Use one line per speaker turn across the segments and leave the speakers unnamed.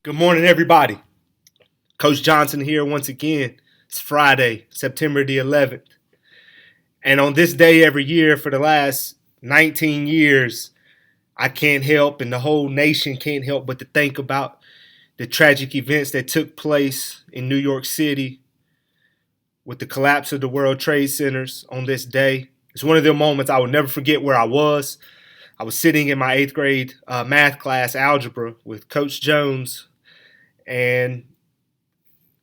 Good morning, everybody. Coach Johnson here once again. It's Friday, September the 11th. And on this day every year for the last 19 years, I can't help, and the whole nation can't help but to think about the tragic events that took place in New York City with the collapse of the World Trade Centers on this day. It's one of the moments I will never forget where I was. I was sitting in my eighth grade math class, algebra, with Coach Jones, and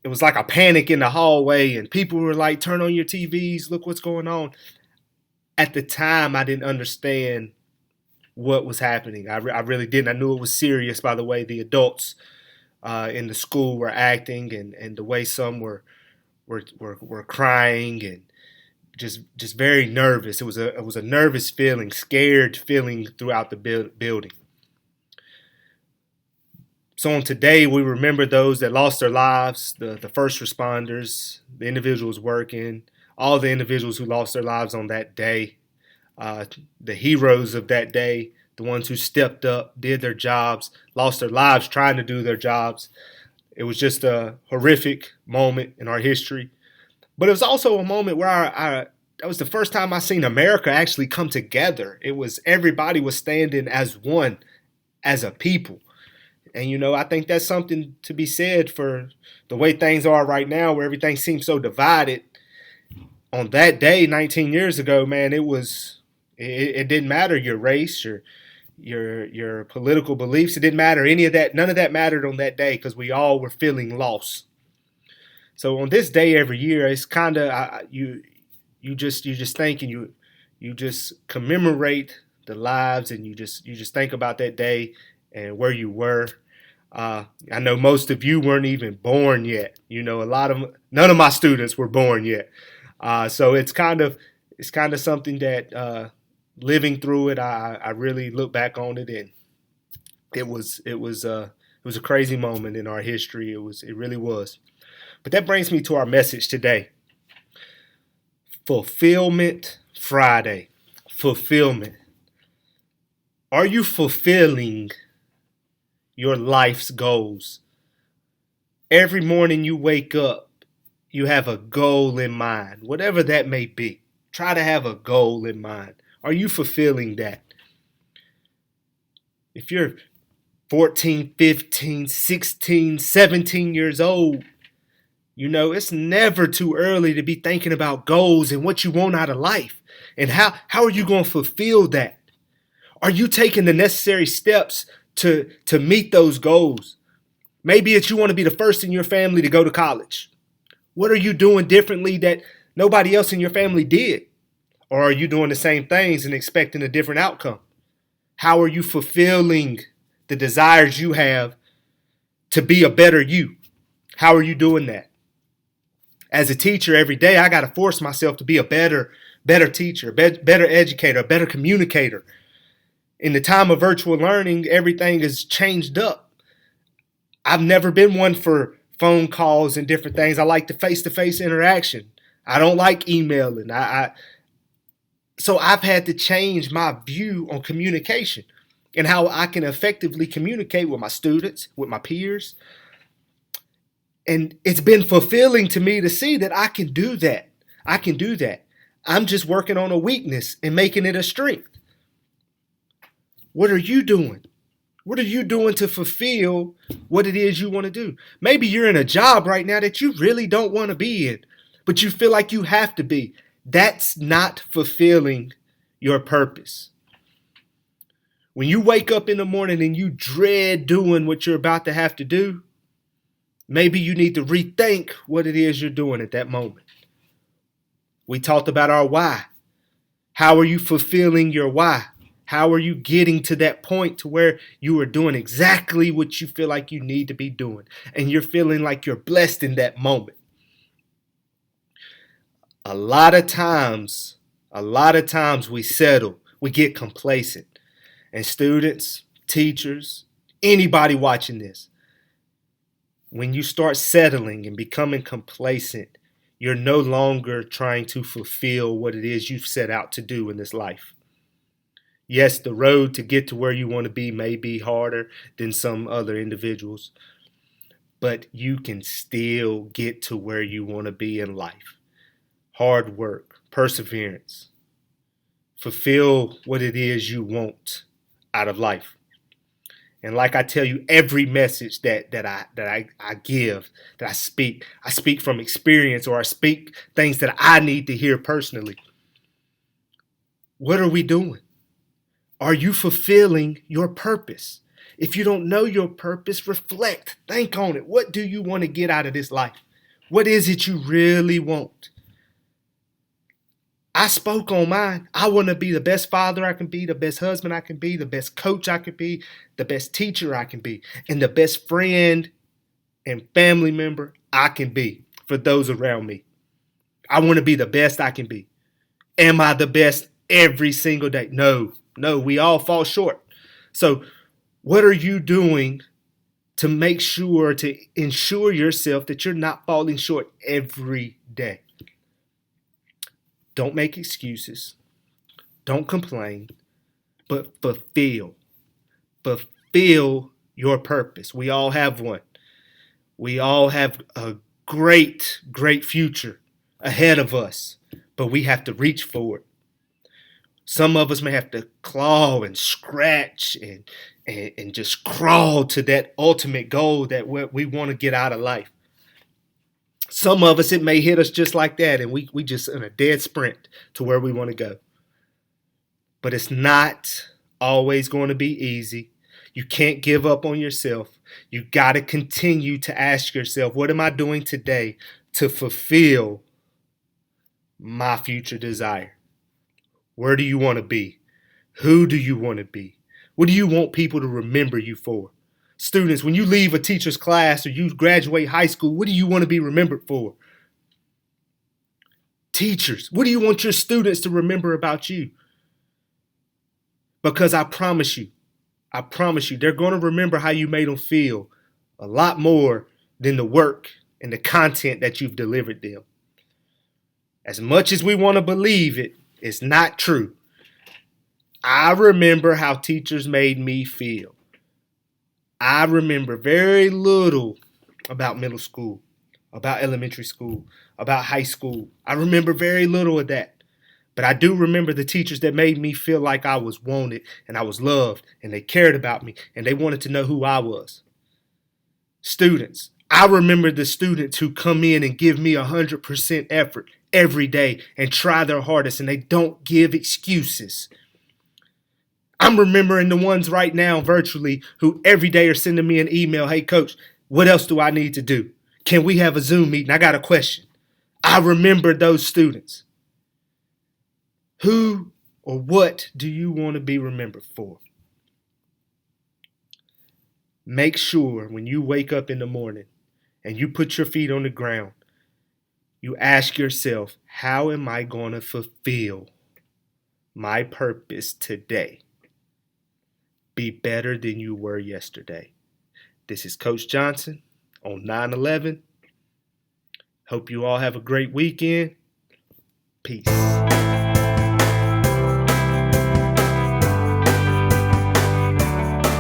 it was like a panic in the hallway, and people were like, turn on your TVs, look what's going on. At the time, I didn't understand what was happening. I really didn't. I knew it was serious by the way the adults in the school were acting, and the way some were crying and just very nervous. It was a nervous feeling, scared feeling throughout the building. So on today, we remember those that lost their lives, the first responders, the individuals working, all the individuals who lost their lives on that day, the heroes of that day, the ones who stepped up, did their jobs, lost their lives trying to do their jobs. It was just a horrific moment in our history. But it was also a moment where that was the first time I seen America actually come together. It was everybody was standing as one, as a people. And, I think that's something to be said for the way things are right now, where everything seems so divided. On that day, 19 years ago, man, it didn't matter your race, your political beliefs. It didn't matter any of that. None of that mattered on that day because we all were feeling lost. So on this day every year, it's kind of you just think and you just commemorate the lives, and you just think about that day and where you were. I know most of you weren't even born yet. None of my students were born yet. So it's kind of something that living through it, I really look back on it, and it was a crazy moment in our history. It really was. But that brings me to our message today. Fulfillment Friday. Fulfillment. Are you fulfilling your life's goals? Every morning you wake up, you have a goal in mind, whatever that may be. Try to have a goal in mind. Are you fulfilling that? If you're 14, 15, 16, 17 years old, it's never too early to be thinking about goals and what you want out of life. And how are you going to fulfill that? Are you taking the necessary steps to meet those goals? Maybe it's you want to be the first in your family to go to college. What are you doing differently that nobody else in your family did? Or are you doing the same things and expecting a different outcome? How are you fulfilling the desires you have to be a better you? How are you doing that? As a teacher, every day I got to force myself to be a better teacher, better educator, a better communicator. In the time of virtual learning, everything is changed up. I've never been one for phone calls and different things. I like the face-to-face interaction. I don't like emailing. So I've had to change my view on communication and how I can effectively communicate with my students, with my peers. And it's been fulfilling to me to see that I can do that. I can do that. I'm just working on a weakness and making it a strength. What are you doing? What are you doing to fulfill what it is you want to do? Maybe you're in a job right now that you really don't want to be in, but you feel like you have to be. That's not fulfilling your purpose. When you wake up in the morning and you dread doing what you're about to have to do, maybe you need to rethink what it is you're doing at that moment. We talked about our why. How are you fulfilling your why? How are you getting to that point to where you are doing exactly what you feel like you need to be doing, and you're feeling like you're blessed in that moment? A lot of times we settle, we get complacent. And students, teachers, anybody watching this, when you start settling and becoming complacent, you're no longer trying to fulfill what it is you've set out to do in this life. Yes, the road to get to where you want to be may be harder than some other individuals, but you can still get to where you want to be in life. Hard work, perseverance, fulfill what it is you want out of life. And like I tell you, every message that I give, that I speak from experience, or I speak things that I need to hear personally. What are we doing? Are you fulfilling your purpose? If you don't know your purpose, reflect, think on it. What do you want to get out of this life? What is it you really want? I spoke on mine. I want to be the best father I can be, the best husband I can be, the best coach I can be, the best teacher I can be, and the best friend and family member I can be for those around me. I want to be the best I can be. Am I the best every single day? No, we all fall short. So, what are you doing to make sure, to ensure yourself that you're not falling short every day? Don't make excuses. Don't complain, but fulfill. Fulfill your purpose. We all have one. We all have a great, great future ahead of us, but we have to reach for it. Some of us may have to claw and scratch and just crawl to that ultimate goal that we want to get out of life. Some of us, it may hit us just like that, and we just in a dead sprint to where we want to go. But it's not always going to be easy. You can't give up on yourself. You got to continue to ask yourself, what am I doing today to fulfill my future desire? Where do you want to be? Who do you want to be? What do you want people to remember you for? Students, when you leave a teacher's class or you graduate high school, what do you want to be remembered for? Teachers, what do you want your students to remember about you? Because I promise you, they're going to remember how you made them feel a lot more than the work and the content that you've delivered them. As much as we want to believe it, it's not true. I remember how teachers made me feel. I remember very little about middle school, about elementary school, about high school. I remember very little of that. But I do remember the teachers that made me feel like I was wanted and I was loved and they cared about me and they wanted to know who I was. Students, I remember the students who come in and give me 100% effort every day and try their hardest and they don't give excuses. I'm remembering the ones right now virtually who every day are sending me an email, hey coach, what else do I need to do? Can we have a Zoom meeting? I got a question. I remember those students. Who or what do you want to be remembered for? Make sure when you wake up in the morning and you put your feet on the ground, you ask yourself, how am I going to fulfill my purpose today? Be better than you were yesterday. This is Coach Johnson on 9/11. Hope you all have a great weekend. Peace.